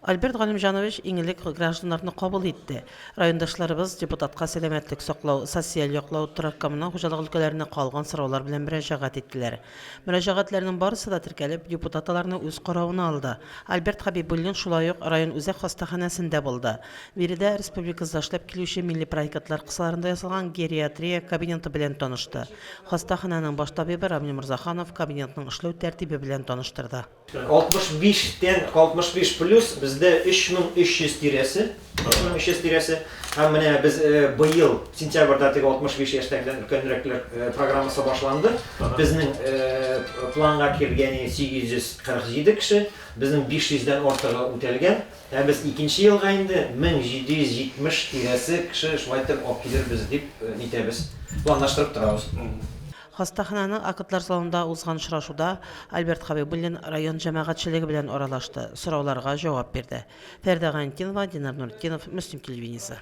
Альберт Галимжанович иңелек гражданларны кабул итте. Райондашларыбыз депутатка сәламәтлек саклау, социаль яклау, торак коммуналь хуҗалык өлкәләренә калган сораулар белән мөрәҗәгать иттеләр. Мөрәҗәгатьләрнең барысы да теркәлеп, депутатларны үз каравына алды. Альберт Хабибуллин шулай ук район үзәк хастаханәсендә булды. Биредә республикада эшләп килүче милли проектлар кысаларында ясалган гериатрия кабинеты белән танышты. Хастаханәнең баш табибы Рамил Мирзаханов кабинетның эшләү тәртибе белән таныштырды. 65-тен 65 плюс бездә 3300 тирәсе. 3300 тирәсе. Һәм менә без быел сентябрьдә 65 яшьтәгеләр өлкәнрәкләр программасы башланды. Безнең планга кергәне 847 кеше, безнең 500-дән артыгы үтәлгән. Һәм без 2нче елга инде 1770 тирәсе кеше шулай итеп алып килербез дип нитәбез. Планлаштырып торабыз. Хастахананың акытлар залында узган очрашуда Альберт Хабибуллин район җәмәгатьчелеге белән аралашты, сорауларга җавап бирде. Фәрдә Гайнетдинова, Динар Нуртдинов, Мөслим телевидениесе.